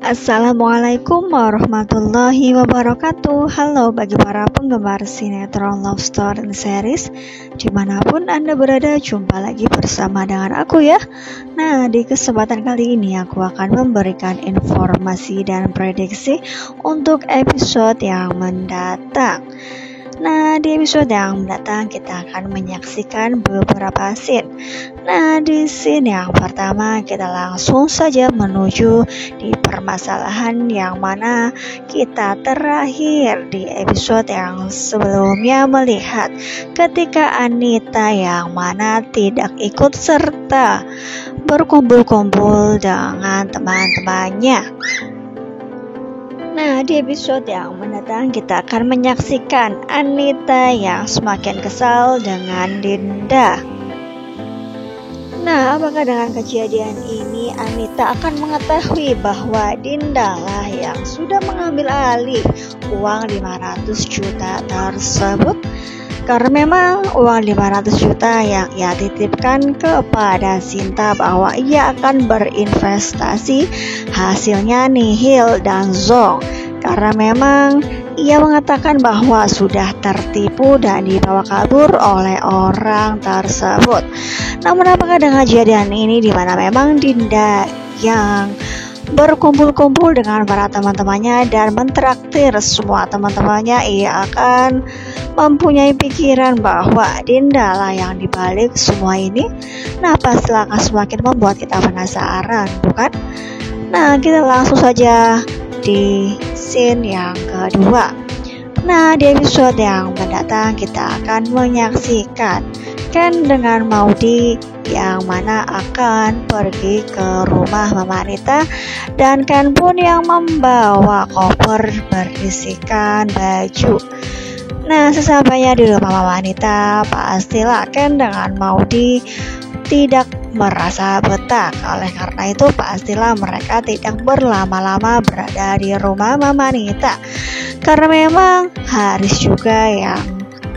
Assalamualaikum warahmatullahi wabarakatuh. Halo bagi para penggemar sinetron love story dan series dimanapun Anda berada, jumpa lagi bersama dengan aku ya. Nah, di kesempatan kali ini aku akan memberikan informasi dan prediksi untuk episode yang mendatang. Nah, di episode yang mendatang kita akan menyaksikan beberapa scene. Nah, di scene yang pertama kita langsung saja menuju di permasalahan yang mana kita terakhir di episode yang sebelumnya melihat ketika Anita yang mana tidak ikut serta berkumpul-kumpul dengan teman-temannya. Nah, di episode yang mendatang kita akan menyaksikan Anita yang semakin kesal dengan Dinda. Nah, apakah dengan kejadian ini Anita akan mengetahui bahwa Dinda lah yang sudah mengambil alih uang 500 juta tersebut? Karena memang uang 500 juta yang ia titipkan kepada Sinta bahwa ia akan berinvestasi, hasilnya nihil dan zonk. Karena memang ia mengatakan bahwa sudah tertipu dan dibawa kabur oleh orang tersebut. Namun apakah dengan kejadian ini di mana memang Dinda yang berkumpul-kumpul dengan para teman-temannya dan mentraktir semua teman-temannya, ia akan mempunyai pikiran bahwa Dinda lah yang dibalik semua ini? Nah, pastilah akan semakin membuat kita penasaran, bukan? Nah, kita langsung saja di scene yang kedua. Nah, di episode yang mendatang kita akan menyaksikan Ken dengan Maudy yang mana akan pergi ke rumah Mama Anita, dan Ken pun yang membawa koper berisikan baju. Nah, sesampainya di rumah Mama Anita, pastilah Ken dengan Maudy tidak merasa betah. Oleh karena itu pastilah mereka tidak berlama-lama berada di rumah Mama Anita. Karena memang Haris juga yang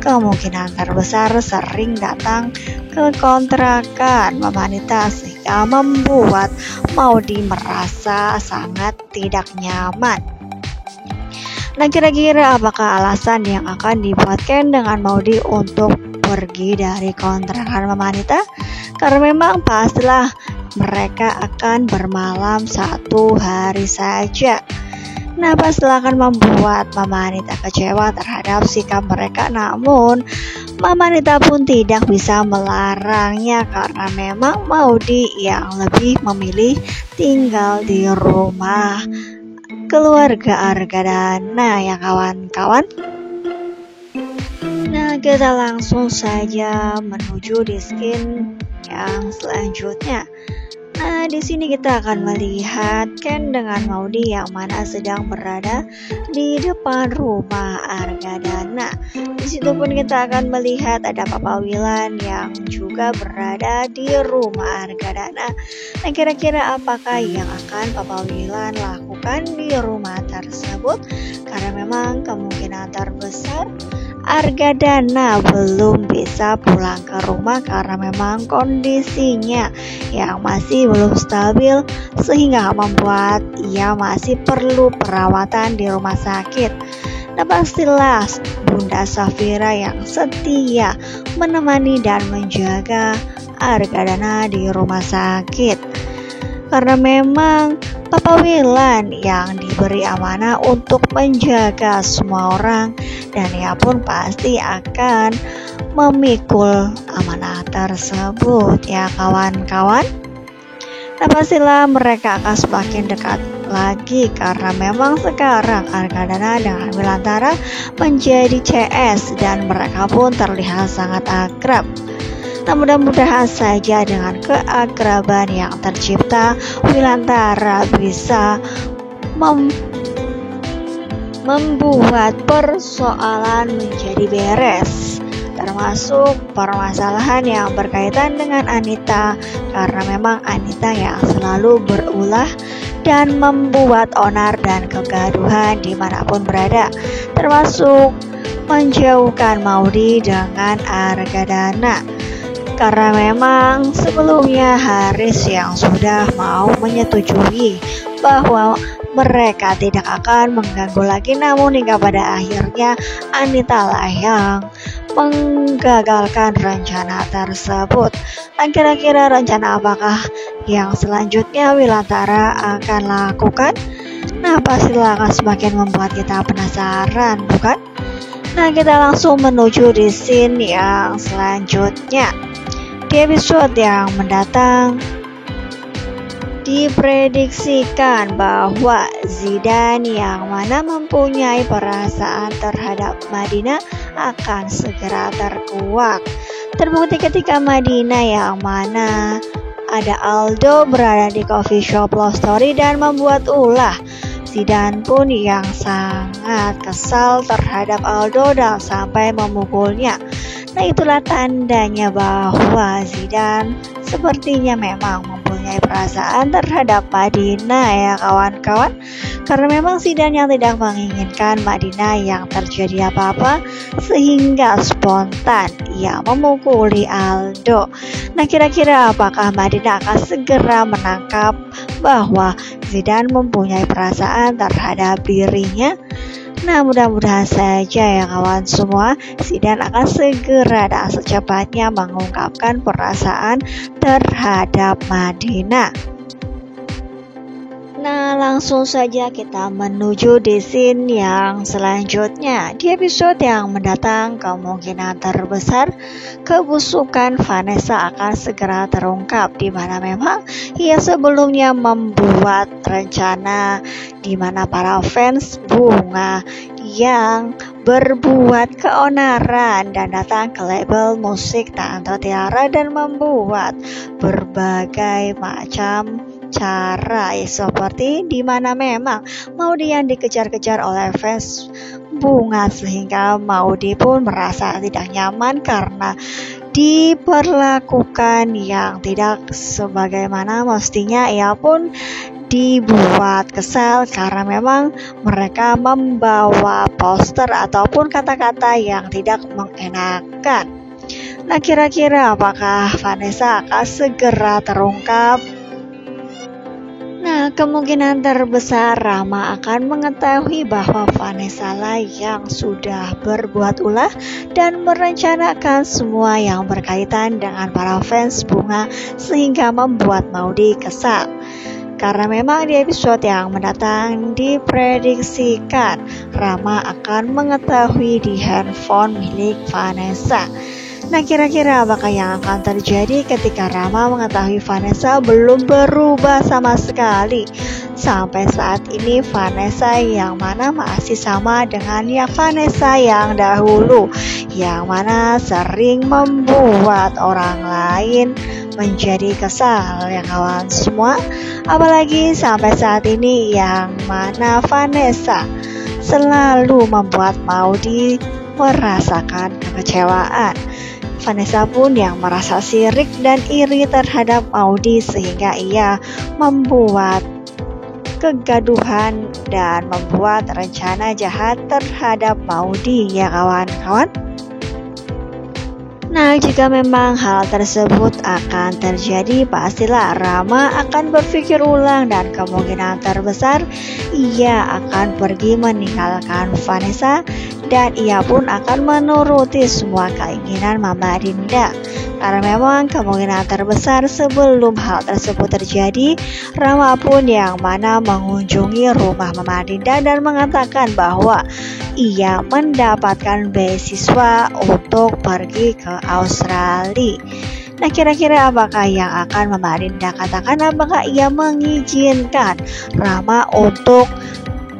kemungkinan terbesar sering datang ke kontrakan Mama Anita, sehingga membuat Maudy merasa sangat tidak nyaman. Nah, kira-kira apakah alasan yang akan dibuat Ken dengan Maudy untuk pergi dari kontrakan Mama Anita? Karena memang pastilah mereka akan bermalam satu hari saja. Nah, pastilah akan membuat Mama Anita kecewa terhadap sikap mereka. Namun Mama Anita pun tidak bisa melarangnya karena memang Maudy yang lebih memilih tinggal di rumah keluarga Argadana ya kawan-kawan. Nah, kita langsung saja menuju di scene yang selanjutnya. Nah, di sini kita akan melihat Ken dengan Maudy yang mana sedang berada di depan rumah Argadana. Di situ pun kita akan melihat ada Papa Wilan yang juga berada di rumah Argadana. Nah, kira-kira apakah yang akan Papa Wilan lakukan di rumah tersebut? Karena memang kemungkinan terbesar Argadana belum bisa pulang ke rumah karena memang kondisinya yang masih belum stabil, sehingga membuat ia masih perlu perawatan di rumah sakit. Nah, pastilah Bunda Safira yang setia menemani dan menjaga Argadana di rumah sakit. Karena memang Papa Wilan yang diberi amanah untuk menjaga semua orang, dan ia pun pasti akan memikul amanah tersebut ya kawan-kawan. Nah, pastilah mereka akan semakin dekat lagi karena memang sekarang Argadana dengan Wilantara menjadi CS dan mereka pun terlihat sangat akrab. Nah, mudah-mudahan saja dengan keakraban yang tercipta, Wilantara bisa membuat persoalan menjadi beres, termasuk permasalahan yang berkaitan dengan Anita, karena memang Anita yang selalu berulah dan membuat onar dan kegaduhan dimanapun berada, termasuk menjauhkan Maudy dengan Argadana. Karena memang sebelumnya Haris yang sudah mau menyetujui bahwa mereka tidak akan mengganggu lagi. Namun hingga pada akhirnya Anita lah yang menggagalkan rencana tersebut. Dan kira-kira rencana apakah yang selanjutnya Wilantara akan lakukan? Nah, pastilah akan semakin membuat kita penasaran, bukan? Nah, kita langsung menuju di scene yang selanjutnya. Di episode yang mendatang, diprediksikan bahwa Zidane yang mana mempunyai perasaan terhadap Madinah akan segera terkuak. Terbukti ketika Madinah yang mana ada Aldo berada di coffee shop Love Story dan membuat ulah. Zidane pun yang sangat kesal terhadap Aldo dan sampai memukulnya. Nah, itulah tandanya bahwa Zidane sepertinya memang mempunyai perasaan terhadap Madinah ya kawan-kawan. Karena memang Zidane yang tidak menginginkan Madinah yang terjadi apa-apa sehingga spontan ia memukuli Aldo. Nah, kira-kira apakah Madinah akan segera menangkap bahwa Zidane mempunyai perasaan terhadap dirinya? Nah, mudah-mudahan saja ya kawan semua, Zidane akan segera dan secepatnya mengungkapkan perasaan terhadap Madinah. Nah, langsung saja kita menuju di scene yang selanjutnya. Di episode yang mendatang, kemungkinan terbesar kebusukan Vanessa akan segera terungkap, di mana memang ia sebelumnya membuat rencana di mana para fans Bunga yang berbuat keonaran dan datang ke label musik Tante Tiara dan membuat berbagai macam cara seperti di mana memang Maudy yang dikejar-kejar oleh fans Bunga sehingga Maudy pun merasa tidak nyaman karena diperlakukan yang tidak sebagaimana mestinya. Ia pun dibuat kesal karena memang mereka membawa poster ataupun kata-kata yang tidak mengenakan. Nah, kira-kira apakah Vanessa akan segera terungkap? Nah, kemungkinan terbesar Rama akan mengetahui bahwa Vanessa lah yang sudah berbuat ulah dan merencanakan semua yang berkaitan dengan para fans Bunga sehingga membuat Maudy kesal. Karena memang di episode yang mendatang diprediksikan Rama akan mengetahui di handphone milik Vanessa. Nah, kira-kira apakah yang akan terjadi ketika Rama mengetahui Vanessa belum berubah sama sekali? Sampai saat ini Vanessa yang mana masih sama dengan ya Vanessa yang dahulu, yang mana sering membuat orang lain menjadi kesal ya kawan semua. Apalagi sampai saat ini yang mana Vanessa selalu membuat Maudy merasakan kekecewaan. Vanessa pun yang merasa sirik dan iri terhadap Maudy sehingga ia membuat kegaduhan dan membuat rencana jahat terhadap Maudy ya kawan-kawan. Nah, jika memang hal tersebut akan terjadi, pastilah Rama akan berpikir ulang dan kemungkinan terbesar ia akan pergi meninggalkan Vanessa dan ia pun akan menuruti semua keinginan Mama Dinda. Karena memang kemungkinan terbesar sebelum hal tersebut terjadi, Rama pun yang mana mengunjungi rumah Mama Dinda dan mengatakan bahwa ia mendapatkan beasiswa untuk pergi ke Australia. Nah, kira-kira apakah yang akan Mama Dinda katakan? Apakah ia mengizinkan Rama untuk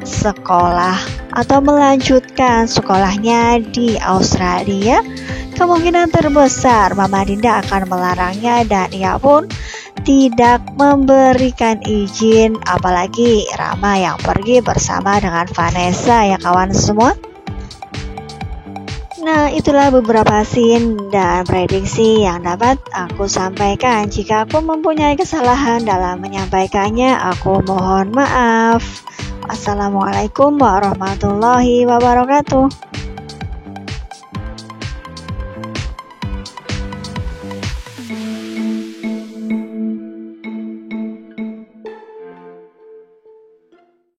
sekolah atau melanjutkan sekolahnya di Australia? Kemungkinan terbesar Mama Dinda akan melarangnya dan ia pun tidak memberikan izin, apalagi Rama yang pergi bersama dengan Vanessa ya kawan semua. Nah, itulah beberapa scene dan prediksi yang dapat aku sampaikan. Jika aku mempunyai kesalahan dalam menyampaikannya, aku mohon maaf. Assalamualaikum warahmatullahi wabarakatuh.